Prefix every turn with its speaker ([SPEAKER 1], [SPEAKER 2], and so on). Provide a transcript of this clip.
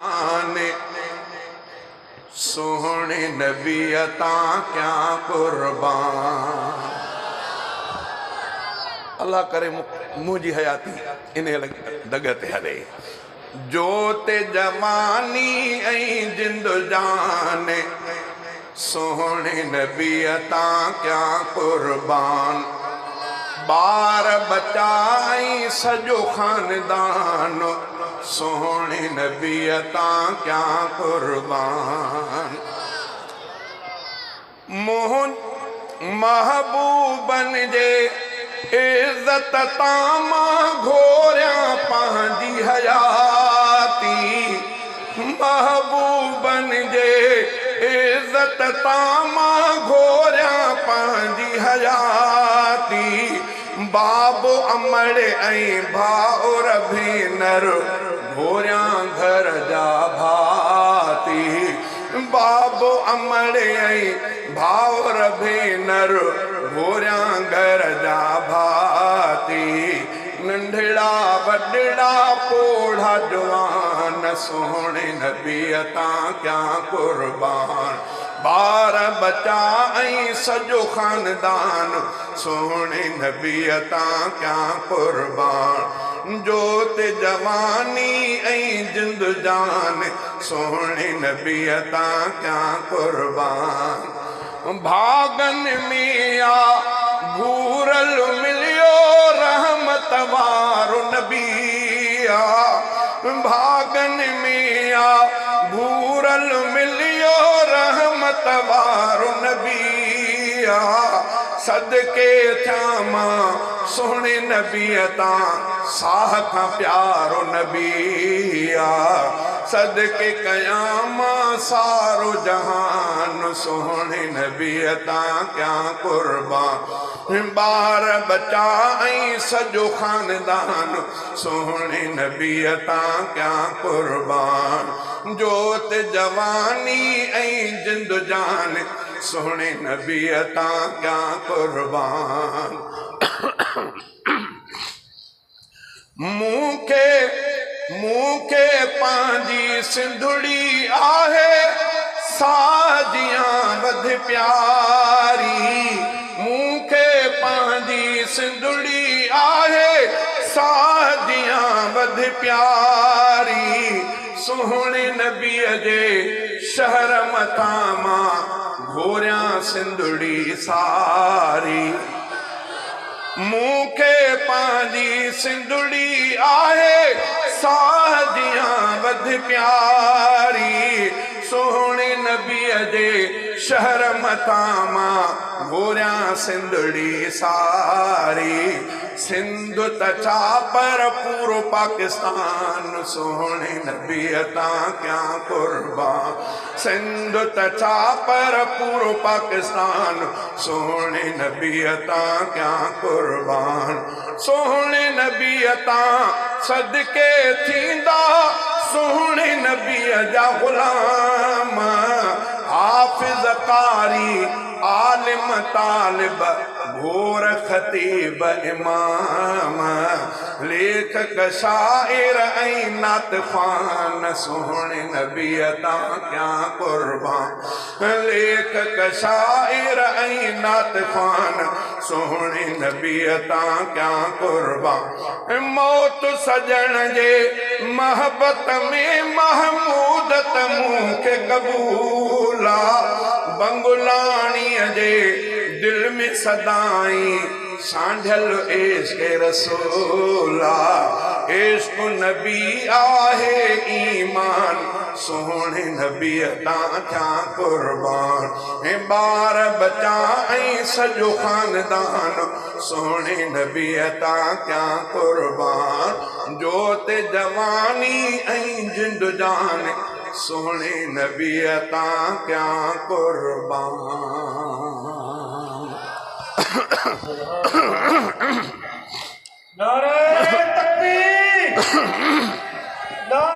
[SPEAKER 1] आने सोहने नबी अता क्या कुर्बान। अल्लाह करे मुझी हयाती इन्हें दगत हले जोत जवानी ऐं जिंद जाने सोहने नबी अता क्या कुर्बान। बार बचा ऐं सजो खानदान सोहने नबी अता क्या कुर्बान। मोहन महबूबन जे इज्जत तामा घोरिया पंहिंजी हयाती। महबूबन जे इज्जत तामा घोरिया पंहिंजी हयाती। बाबो अमड़ ऐं भाउर भेनर घोरिया घर जा भाती। बाबो अमड़ ऐं भाउर भेनर घोरिया घर जा भाती। नंढड़ा वॾड़ा पोढ़ा जवान सोहणे नबी अता क्या कुर्बान। बार बचा ऐं सजो खानदान सोहणे नबी अता क्या कुर्बान। जोत जवानी ऐं जिंद जान सोहणे नबी अता क्या कुर्बान। भागन में आ घूरल मिलियो रहमत वारो नबी आ। भागन में आ घूरल मिलियो रहमत वारो नबी आ। सदके थियामा सोहणे नबी अता साह खां प्यारो नबी आ। सदके कयामा सारो जहान सोहणे नबी अता क्या कुर्बान। बार बचा ऐं सजो खानदान सोहणे नबी अता क्या कुर्बान। जोत जवानी ऐं जिंद जान सोहणे नबी अता क्या कुर्बान। मूंखे पंहिंजी सिंधुड़ी आहे साजियां वध प्यारी। मूंखे पंहिंजी सिंधुड़ी आहे साजियां वध प्यारी। सोहणे नबीअ जे शहर मथां मां घोरिया सिंधुड़ी सारी। मूंखे पंहिंजी सिंधुड़ी आहे साजियां वध प्यारी। सोहणे नबीअ जे शहर मथां मां घोरिया सिंधुड़ी सारी। सिंध त छा पर पूरो पाकिस्तान सोहणे नबी अता क्या कुर्बान। सिंध त छा पर पूरो पाकिस्तान सोहणे नबी अता क्या कुर्बान। सोहणे नबी अता सदके थींदा सोहणे नबीअ जा गुलाम। हाफिज़ कारी आलिम तालिब घोर खतीब इमाम। लेखक शाइर ऐं नात ख़्वान सोहणे नबी अता क्या कुर्बान। लेखक शाइर ऐं नात ख़्वान सोहणे नबी अता क्या कुर्बान। मौत सजण जे महबत में महमूदत मूंखे क़बूल आ। बंगुलाणीअ जे दिल में सदाई सांढल इश्क़ रसूल आ। इश्क़ नबी आहे ईमान सोहणे नबी अता क्या कुर्बान। ऐं ॿार बचा ऐं सॼो खानदान सोहणे नबी अता क्या कुर्बान। जोत जवानी ऐं जिंद जान सोहणे नबी अता क्या कुर्बान।
[SPEAKER 2] नारे